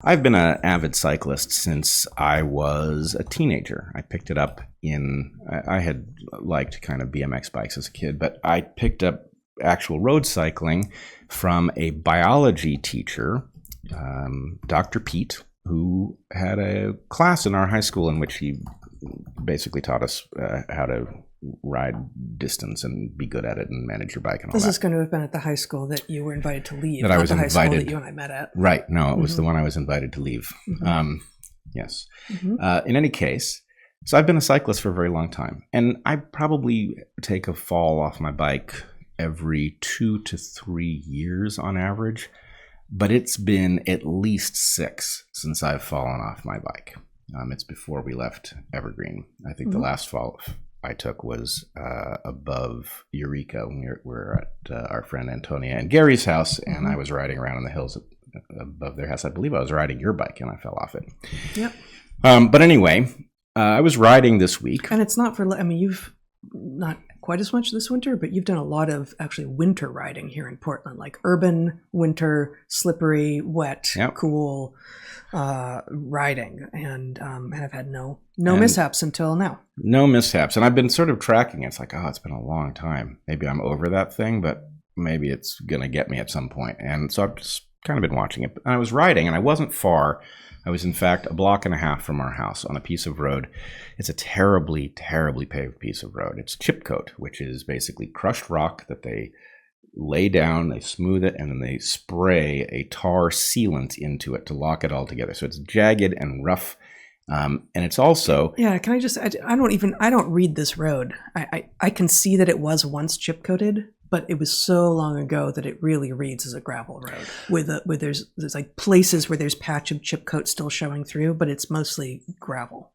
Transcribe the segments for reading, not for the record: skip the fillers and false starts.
I've been an avid cyclist since I was a teenager. I picked it up I had liked kind of BMX bikes as a kid, but I picked up actual road cycling from a biology teacher, Dr. Pete, who had a class in our high school in which he basically taught us how to ride distance and be good at it and manage your bike and all that. This is going to have been at the high school that you were invited to leave. That I was the invited. High school that you and I met at. Right. No, it was the one I was invited to leave. Yes. In any case, so I've been a cyclist for a very long time, and I probably take a fall off my bike every 2 to 3 years on average, but it's been at least 6 since I've fallen off my bike. It's before we left Evergreen. I think the last fall I took was above Eureka when we were at our friend Antonia and Gary's house, and I was riding around in the hills above their house. I believe I was riding your bike, and I fell off it. Yep. But anyway, I was riding this week. And it's not for, I mean, you've not quite as much this winter, but you've done a lot of actually winter riding here in Portland, like urban, winter, slippery, wet, cool riding, and have had no mishaps until now. No mishaps. And I've been sort of tracking it. It's like, it's been a long time. Maybe I'm over that thing, but maybe it's going to get me at some point. And so I've just kind of been watching it. And I was riding, and I wasn't far. I was, in fact, a block and a half from our house on a piece of road. It's a terribly, terribly paved piece of road. It's chip coat, which is basically crushed rock that they lay down, they smooth it, and then they spray a tar sealant into it to lock it all together. So it's jagged and rough. And it's also... Yeah, can I just... I don't read this road. I can see that it was once chip coated, but it was so long ago that it really reads as a gravel road. With there's like places where there's patch of chip coat still showing through, but it's mostly gravel.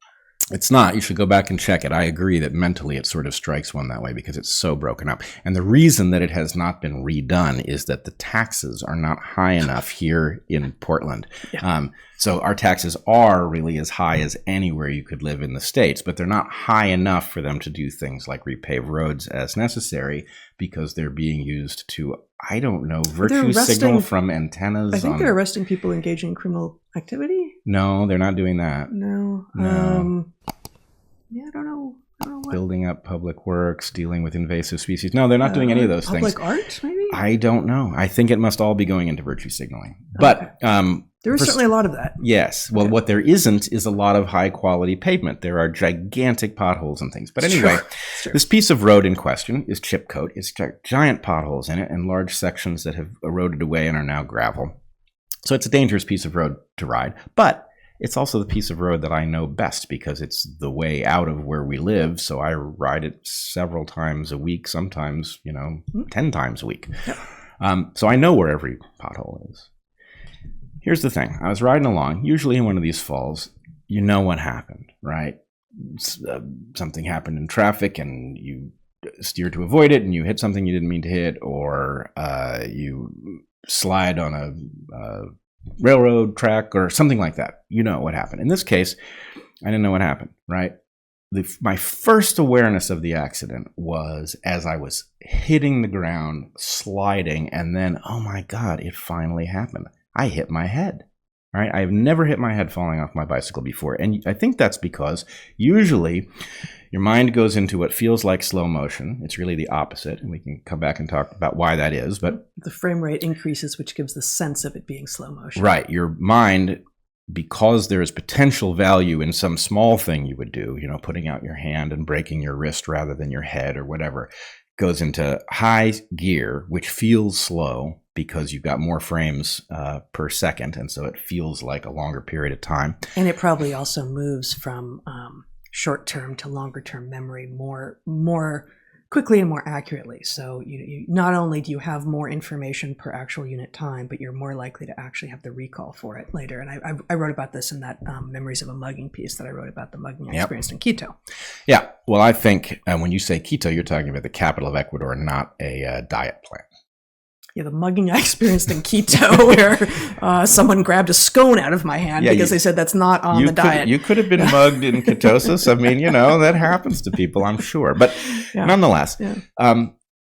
It's not. You should go back and check it. I agree that mentally it sort of strikes one that way because it's so broken up. And the reason that it has not been redone is that the taxes are not high enough here in Portland. Yeah. So our taxes are really as high as anywhere you could live in the States, but they're not high enough for them to do things like repave roads as necessary because they're being used to, I don't know, virtue signal from antennas. I think they're arresting people engaging in criminal activity. No, they're not doing that. No. Yeah, I don't know what. Building up public works, dealing with invasive species. No, they're not doing any of those things. Public art, maybe? I don't know. I think it must all be going into virtue signaling. But there is certainly a lot of that. Yes. Well, what there isn't is a lot of high quality pavement. There are gigantic potholes and things. But anyway, this piece of road in question is chip coat. It's got giant potholes in it and large sections that have eroded away and are now gravel. So it's a dangerous piece of road to ride. But it's also the piece of road that I know best because it's the way out of where we live. So I ride it several times a week, sometimes, 10 times a week. So I know where every pothole is. Here's the thing. I was riding along, usually in one of these falls, you know what happened, right? Something happened in traffic and you steer to avoid it and you hit something you didn't mean to hit, or you slide on a railroad track or something like that. You know what happened. In this case, I didn't know what happened, right? My first awareness of the accident was as I was hitting the ground, sliding, and then, oh my God, it finally happened. I hit my head, right? I have never hit my head falling off my bicycle before. And I think that's because usually your mind goes into what feels like slow motion. It's really the opposite. And we can come back and talk about why that is. But the frame rate increases, which gives the sense of it being slow motion. Right. Your mind, because there is potential value in some small thing you would do, putting out your hand and breaking your wrist rather than your head or whatever, goes into high gear, which feels slow because you've got more frames per second. And so it feels like a longer period of time. And it probably also moves from short-term to longer-term memory more quickly and more accurately. So you not only do you have more information per actual unit time, but you're more likely to actually have the recall for it later. And I wrote about this in that Memories of a Mugging piece that I wrote about the mugging I experienced in Quito. Yeah. Well, I think when you say Quito, you're talking about the capital of Ecuador, not a diet plan. Yeah, the mugging I experienced in Quito where someone grabbed a scone out of my hand because they said that's not on the diet. You could have been mugged in ketosis. I mean, that happens to people, I'm sure. But nonetheless,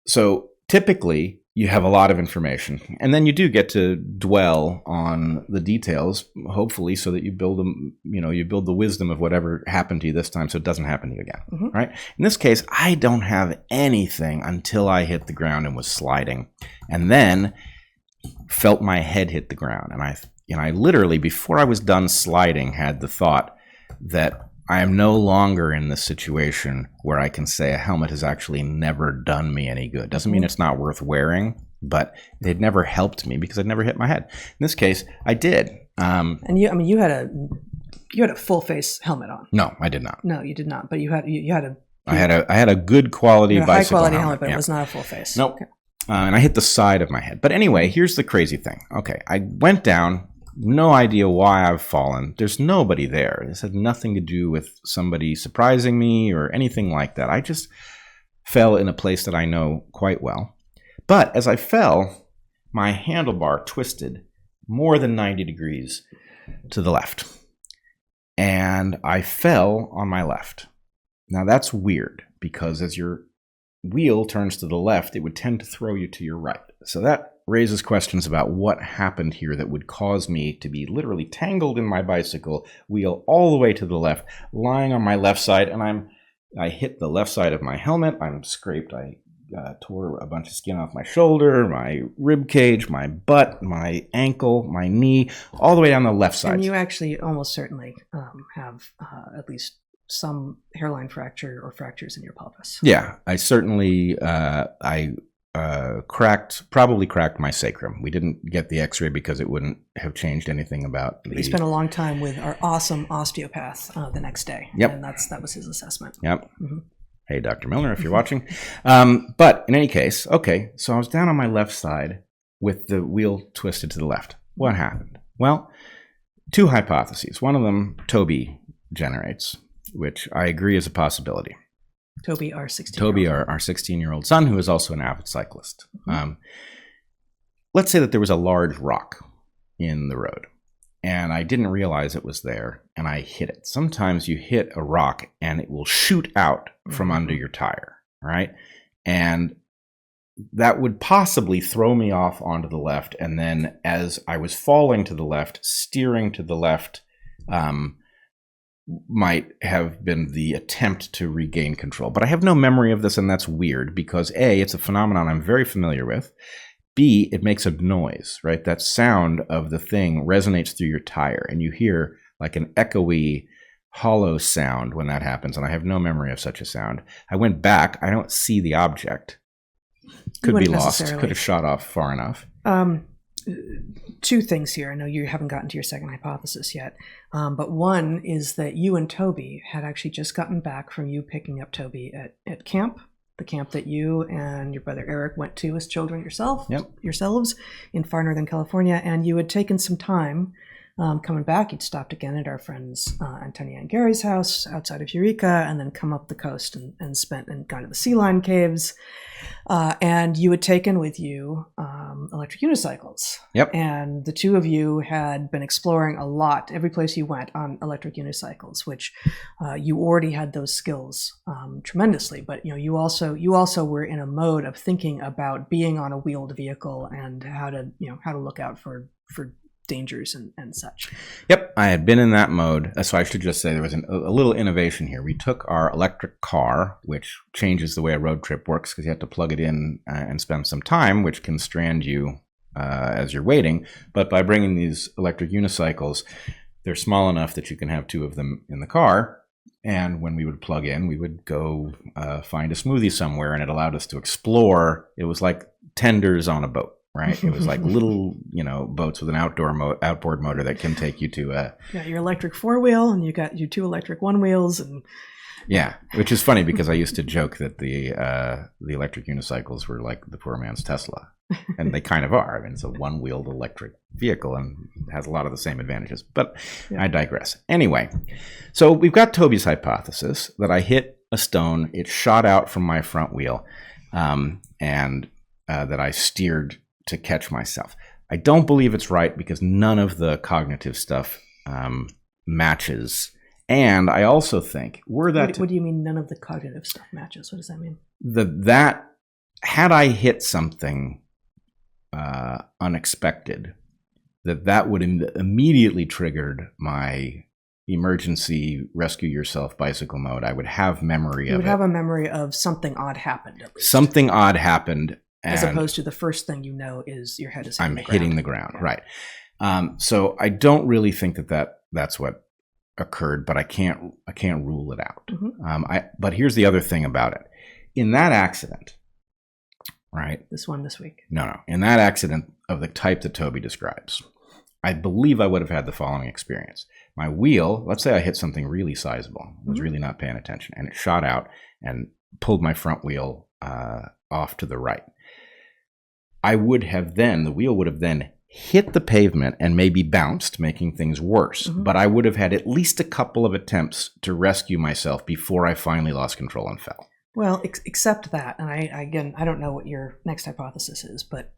so typically you have a lot of information, and then you do get to dwell on the details, hopefully, so that you build the wisdom of whatever happened to you this time, so it doesn't happen to you again. Right? In this case, I don't have anything until I hit the ground and was sliding, and then felt my head hit the ground, and I literally, before I was done sliding, had the thought that I am no longer in this situation where I can say a helmet has actually never done me any good. Doesn't mean it's not worth wearing, but it never helped me because I'd never hit my head. In this case, I did. And you had a full face helmet on. No, I did not. No, you did not. But you had a. I had a good quality bicycle high quality helmet, but it was not a full face. Nope. Okay. And I hit the side of my head. But anyway, here's the crazy thing. Okay, I went down. No idea why I've fallen. There's nobody there. This had nothing to do with somebody surprising me or anything like that. I just fell in a place that I know quite well. But as I fell, my handlebar twisted more than 90 degrees to the left. And I fell on my left. Now that's weird because as your wheel turns to the left, it would tend to throw you to your right. So that raises questions about what happened here that would cause me to be literally tangled in my bicycle wheel all the way to the left, lying on my left side, and I hit the left side of my helmet. I'm scraped. I tore a bunch of skin off my shoulder, my rib cage, my butt, my ankle, my knee, all the way down the left side. And you actually almost certainly have at least some hairline fracture or fractures in your pelvis. Yeah, I certainly probably cracked my sacrum. We didn't get the x-ray because it wouldn't have changed anything about We spent a long time with our awesome osteopath the next day. Yep. And that was his assessment. Yep. Hey, Dr. Milner, if you're watching. But in any case, okay, so I was down on my left side with the wheel twisted to the left. What happened? Well, two hypotheses. One of them Toby generates, which I agree is a possibility. Toby, our 16-year-old son, who is also an avid cyclist. Let's say that there was a large rock in the road, and I didn't realize it was there, and I hit it. Sometimes you hit a rock, and it will shoot out from under your tire, right? And that would possibly throw me off onto the left, and then as I was falling to the left, steering to the left, might have been the attempt to regain control. But I have no memory of this, and that's weird because A, it's a phenomenon I'm very familiar with. B, it makes a noise, right? That sound of the thing resonates through your tire, and you hear like an echoey, hollow sound when that happens, and I have no memory of such a sound. I went back. I don't see the object. Could be lost. Could have shot off far enough. Two things here. I know you haven't gotten to your second hypothesis yet, but one is that you and Toby had actually just gotten back from you picking up Toby at camp, the camp that you and your brother Eric went to as children yourselves in far northern California, and you had taken some time coming back. You'd stopped again at our friends Antonia and Gary's house outside of Eureka, and then come up the coast and gone to the Sea Lion Caves. And you had taken with you electric unicycles. Yep. And the two of you had been exploring a lot, every place you went, on electric unicycles, which you already had those skills tremendously. But you also were in a mode of thinking about being on a wheeled vehicle and how to look out for dangers and such. Yep, I had been in that mode. So I should just say there was a little innovation here. We took our electric car, which changes the way a road trip works because you have to plug it in and spend some time, which can strand you as you're waiting. But by bringing these electric unicycles, they're small enough that you can have two of them in the car. And when we would plug in, we would go find a smoothie somewhere, and it allowed us to explore. It was like tenders on a boat. Right, it was like little, boats with an outboard motor that can take you to your electric 4-wheel, and you got your two electric 1-wheels, and yeah, which is funny because I used to joke that the electric unicycles were like the poor man's Tesla, and they kind of are. I mean, it's a one-wheeled electric vehicle and has a lot of the same advantages. But I digress. Anyway, so we've got Toby's hypothesis that I hit a stone, it shot out from my front wheel, and that I steered to catch myself. I don't believe it's right because none of the cognitive stuff matches. And I also think what do you mean none of the cognitive stuff matches? What does that mean? That had I hit something unexpected that would immediately triggered my emergency rescue yourself bicycle mode. I would have memory of it. You would have a memory of something odd happened, at least. Something odd happened. As opposed to the first thing you know is your head is hitting the ground. I'm hitting the ground, right. So I don't really think that's what occurred, but I can't rule it out. But here's the other thing about it. In that accident, right? This week. No. In that accident of the type that Toby describes, I believe I would have had the following experience. My wheel, let's say I hit something really sizable, was really not paying attention, and it shot out and pulled my front wheel off to the right. The wheel would have then hit the pavement and maybe bounced, making things worse. But I would have had at least a couple of attempts to rescue myself before I finally lost control and fell. Well, except that, and I don't know what your next hypothesis is, but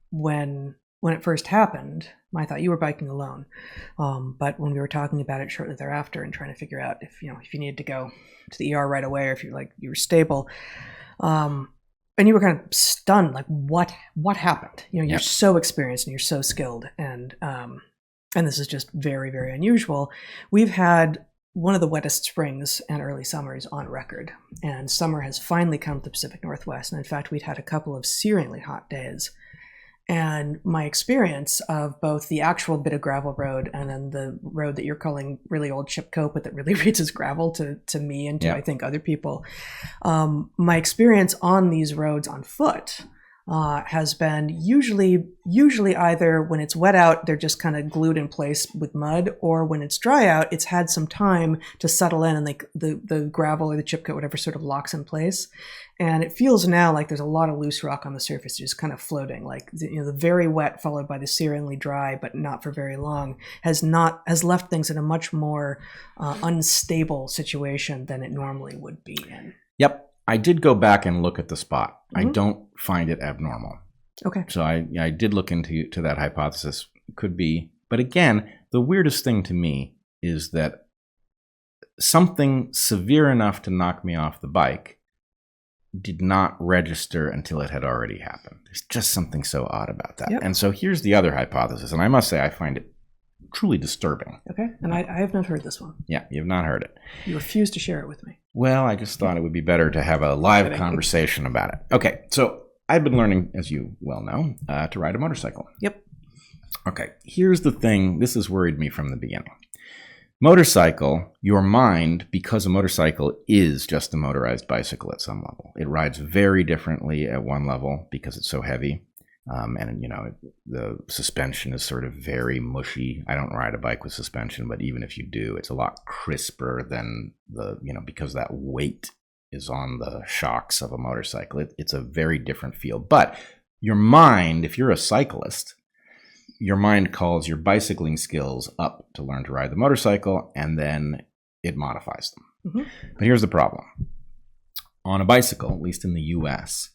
when it first happened, I thought you were biking alone. But when we were talking about it shortly thereafter and trying to figure out if you needed to go to the ER right away or if you were stable, and you were kind of stunned, like what happened? You're so experienced and you're so skilled, and this is just very, very unusual. We've had one of the wettest springs and early summers on record, and summer has finally come to the Pacific Northwest. And in fact, we'd had a couple of searingly hot days. And my experience of both the actual bit of gravel road and then the road that you're calling really old chip coat, but that really reads as gravel to me and to I think other people, my experience on these roads on foot has been usually either when it's wet out, they're just kind of glued in place with mud, or when it's dry out, it's had some time to settle in and the gravel or the chip coat, whatever, sort of locks in place. And it feels now like there's a lot of loose rock on the surface, just kind of floating. Like the very wet followed by the searingly dry, but not for very long, has left things in a much more unstable situation than it normally would be in. Yep. I did go back and look at the spot. I don't find it abnormal. Okay. So I did look into that hypothesis. Could be. But again, the weirdest thing to me is that something severe enough to knock me off the bike did not register until it had already happened. There's just something so odd about that. Yep. And so here's the other hypothesis, and I must say I find it truly disturbing. Okay, and I have not heard this one. Yeah, you have not heard it. You refuse to share it with me. Well, I just thought it would be better to have a live conversation about it. Okay, so I've been learning, as you well know, to ride a motorcycle. Yep. Okay, here's the thing. This has worried me from the beginning. Motorcycle, your mind, because a motorcycle is just a motorized bicycle at some level. It rides very differently at one level because it's so heavy. And, the suspension is sort of very mushy. I don't ride a bike with suspension, but even if you do, it's a lot crisper than because that weight is on the shocks of a motorcycle. It's a very different feel. But your mind, if you're a cyclist, your mind calls your bicycling skills up to learn to ride the motorcycle, and then it modifies them. But here's the problem. On a bicycle, at least in the US,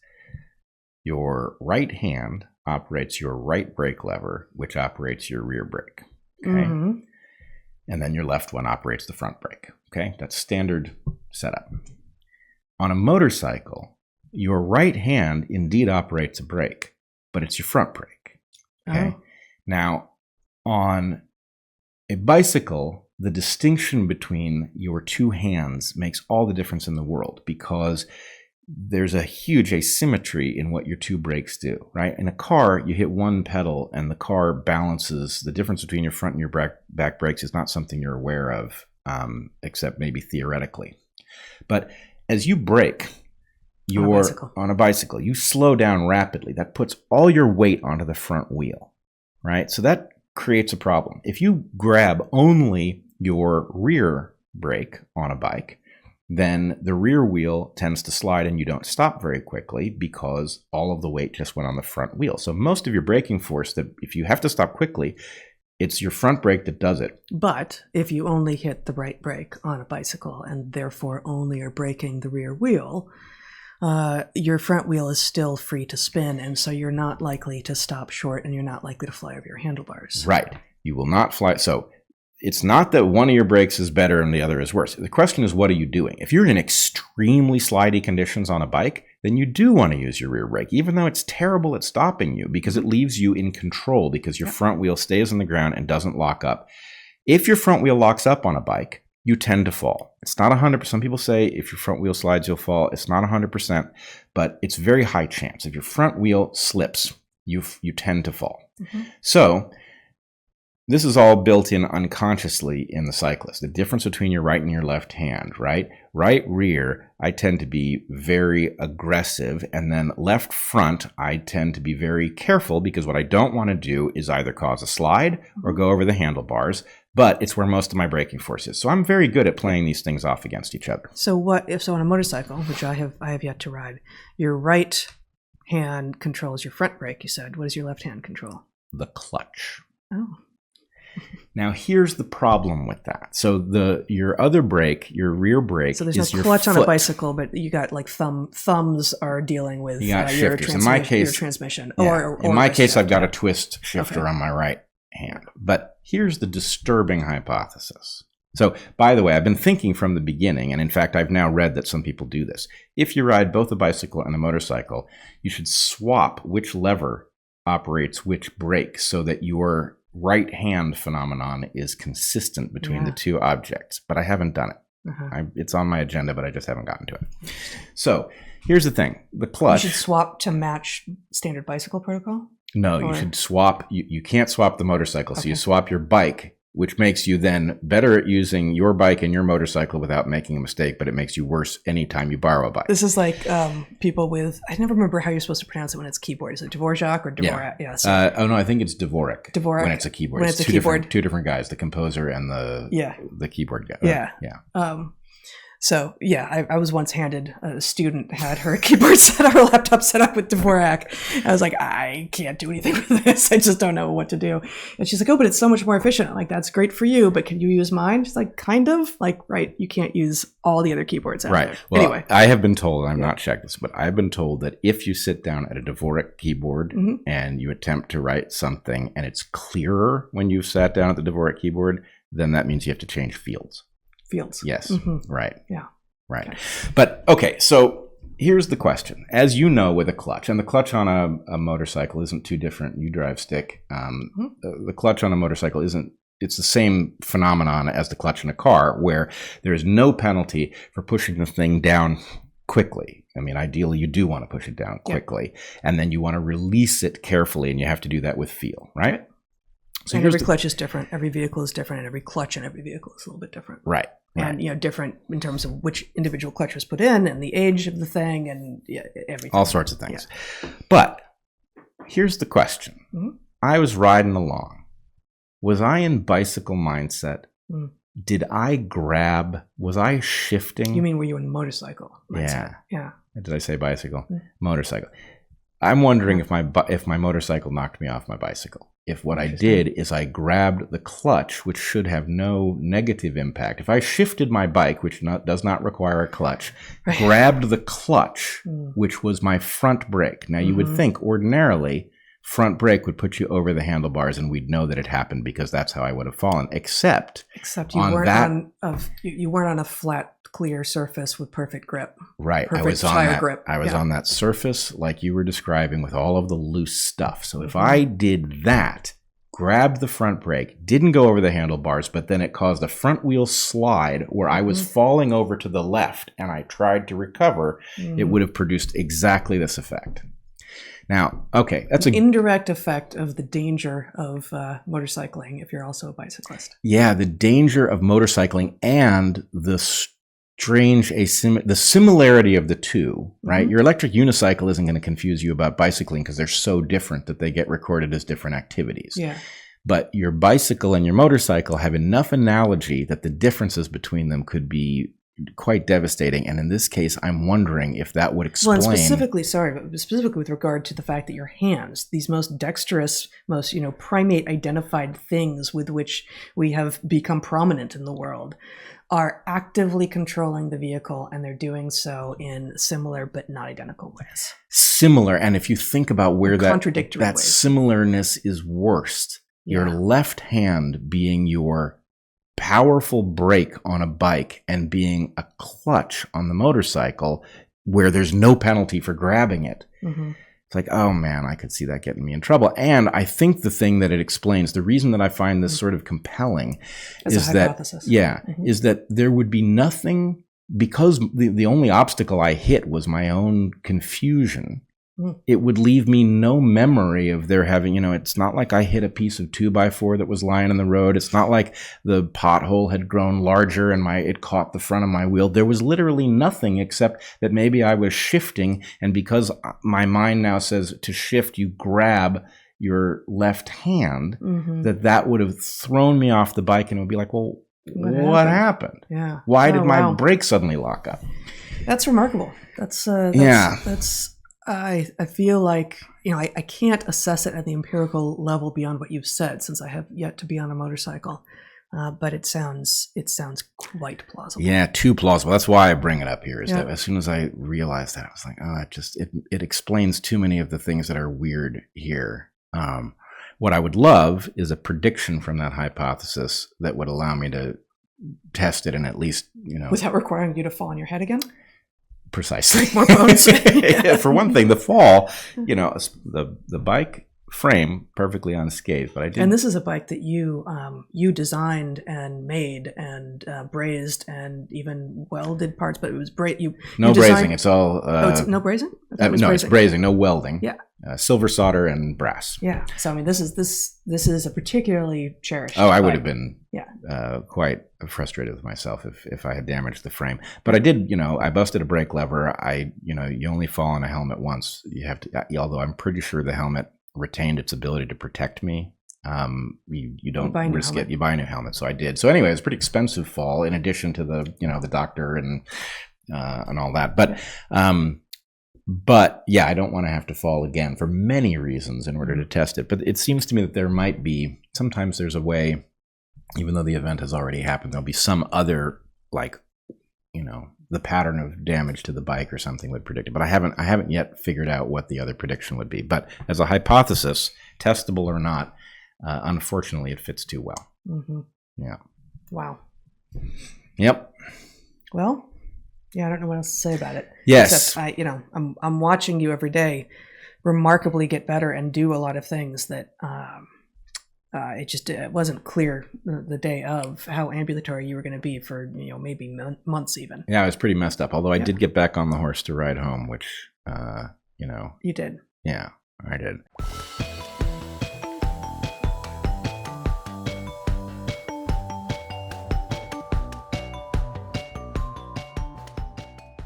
your right hand operates your right brake lever, which operates your rear brake. Okay. And then your left one operates the front brake. Okay. That's standard setup. On a motorcycle, your right hand indeed operates a brake, but it's your front brake. Okay. Now, on a bicycle, the distinction between your two hands makes all the difference in the world, because there's a huge asymmetry in what your two brakes do, right? In a car, you hit one pedal and the car balances. The difference between your front and your back brakes is not something you're aware of, except maybe theoretically. But as you brake, on a bicycle, you slow down rapidly. That puts all your weight onto the front wheel, right? So that creates a problem. If you grab only your rear brake on a bike, then the rear wheel tends to slide and you don't stop very quickly because all of the weight just went on the front wheel. So most of your braking force, that if you have to stop quickly, it's your front brake that does it. But if you only hit the right brake on a bicycle and therefore only are braking the rear wheel, your front wheel is still free to spin, and so you're not likely to stop short and you're not likely to fly over your handlebars. Right. You will not fly. So it's not that one of your brakes is better and the other is worse. The question is, what are you doing? If you're in extremely slidey conditions on a bike, then you do want to use your rear brake, even though it's terrible at stopping you, because it leaves you in control, because your front wheel stays on the ground and doesn't lock up. If your front wheel locks up on a bike, you tend to fall. It's not 100%. Some people say if your front wheel slides, you'll fall. It's not 100%, but it's very high chance. If your front wheel slips, you tend to fall. So this is all built in unconsciously in the cyclist. The difference between your right and your left hand, right? Right rear, I tend to be very aggressive. And then left front, I tend to be very careful, because what I don't want to do is either cause a slide or go over the handlebars. But it's where most of my braking force is. So I'm very good at playing these things off against each other. So what if, so on a motorcycle, which I have yet to ride, your right hand controls your front brake, you said. What does your left hand control? The clutch. Oh. Now here's the problem with that. So your other brake, your rear brake, so there's is no your clutch foot. on a bicycle, but you got like thumbs are dealing with You got your, shifters. In my case, your transmission. Yeah. In my case, I've got a twist shifter on my right hand. But here's the disturbing hypothesis. So, by the way, I've been thinking from the beginning, and in fact, I've now read that some people do this. If you ride both a bicycle and a motorcycle, you should swap which lever operates which brake, so that your right hand phenomenon is consistent between the two objects. But I haven't done it. It's on my agenda, but I just haven't gotten to it. So here's the thing. The clutch. You should swap to match standard bicycle protocol? No, you should swap. You can't swap the motorcycle. So you swap your bike, which makes you then better at using your bike and your motorcycle without making a mistake, but it makes you worse anytime you borrow a bike. This is like people with, I never remember how you're supposed to pronounce it when it's keyboard. Is it Dvorak or Dvorak? Yeah. Oh, no, I think it's Dvorak. Dvorak. When it's a keyboard. When it's a keyboard. Two different guys, the composer and the keyboard guy. Yeah. So, yeah, I was once handed, a student had her keyboard set up, her laptop set up with Dvorak. I was like, I can't do anything with this. I just don't know what to do. And she's like, oh, but it's so much more efficient. I'm like, that's great for you, but can you use mine? She's like, kind of. Like, right, you can't use all the other keyboards out there. Well, anyway. I have been told, I've not checked this, but I've been told that if you sit down at a Dvorak keyboard and you attempt to write something and it's clearer when you've sat down at the Dvorak keyboard, then that means you have to change fields. Yes. Right. Yeah. Right. Okay. But okay, so here's the question. As you know, with a clutch, and the clutch on a motorcycle isn't too different. You drive stick. The clutch on a motorcycle it's the same phenomenon as the clutch in a car, where there is no penalty for pushing the thing down quickly. I mean, ideally, you do want to push it down quickly, and then you want to release it carefully, and you have to do that with feel, right? So and every clutch is different. Every vehicle is different, and every clutch in every vehicle is a little bit different. Right. And different in terms of which individual clutch was put in, and the age of the thing, and everything. All sorts of things. Yeah. But here's the question. I was riding along. Was I in bicycle mindset? Did I grab? Was I shifting? You mean were you in motorcycle mindset? Yeah. Did I say bicycle? Motorcycle. I'm wondering if my motorcycle knocked me off my bicycle. If what I did is I grabbed the clutch, which should have no negative impact. If I shifted my bike, which does not require a clutch, grabbed the clutch, which was my front brake. Now, you would think ordinarily front brake would put you over the handlebars, and we'd know that it happened because that's how I would have fallen. Except you weren't on a flat, clear surface with perfect grip. Right. Perfect I was on that grip. I was on that surface like you were describing with all of the loose stuff. So if I did that, grabbed the front brake, didn't go over the handlebars, but then it caused a front wheel slide where I was falling over to the left and I tried to recover, it would have produced exactly this effect. Now, okay, that's an indirect effect of the danger of motorcycling if you're also a bicyclist. Yeah, the danger of motorcycling and the strange the similarity of the two, right? Your electric unicycle isn't going to confuse you about bicycling because they're so different that they get recorded as different activities. Yeah. But your bicycle and your motorcycle have enough analogy that the differences between them could be quite devastating. And in this case, I'm wondering if that would explain. Well, and specifically with regard to the fact that your hands, these most dexterous, most, primate identified things with which we have become prominent in the world, are actively controlling the vehicle, and they're doing so in similar but not identical ways. Similar. And if you think about where that ways. Similarness is worst, your left hand being your powerful brake on a bike and being a clutch on the motorcycle where there's no penalty for grabbing it. Mm-hmm. It's like, oh man, I could see that getting me in trouble. And I think the thing that it explains, the reason that I find this sort of compelling is that there would be nothing, because the only obstacle I hit was my own confusion. It would leave me no memory of there having, it's not like I hit a piece of 2x4 that was lying in the road. It's not like the pothole had grown larger and it caught the front of my wheel. There was literally nothing except that maybe I was shifting. And because my mind now says to shift, you grab your left hand, that would have thrown me off the bike, and it would be like, well, what happened? Yeah. Why did my brake suddenly lock up? That's remarkable. That's I feel like, I can't assess it at the empirical level beyond what you've said, since I have yet to be on a motorcycle. But it sounds quite plausible. Yeah, too plausible. That's why I bring it up here, is that as soon as I realized that, I was like, it explains too many of the things that are weird here. What I would love is a prediction from that hypothesis that would allow me to test it and at least, without requiring you to fall on your head again? Precisely. More bones. Yeah, for one thing, the fall, the bike frame perfectly unscathed, but I did. And this is a bike that you designed and made and brazed and even welded parts, but it was no brazing. It's all. It's no brazing. It's brazing. No welding. Yeah. Silver solder and brass. Yeah. So this is a particularly cherished. Oh, I bike. would have been quite frustrated with myself if I had damaged the frame. But I did. I busted a brake lever. You only fall on a helmet once. You have to. Although I'm pretty sure the helmet retained its ability to protect me. You don't risk it. You buy a new helmet. So I did. So anyway, it was a pretty expensive fall, in addition to the doctor and all that. But yeah, I don't want to have to fall again for many reasons in order to test it. But it seems to me that there might be, sometimes there's a way, even though the event has already happened, there'll be some other, the pattern of damage to the bike or something would predict it. But I haven't yet figured out what the other prediction would be. But as a hypothesis, testable or not, unfortunately, it fits too well. Mm-hmm. Yeah. Wow. Yep. Well, yeah, I don't know what else to say about it. Yes. Except I'm watching you every day remarkably get better and do a lot of things that it wasn't clear the day of how ambulatory you were going to be for maybe months even. Yeah, I was pretty messed up. Although I did get back on the horse to ride home, which you did. Yeah, I did.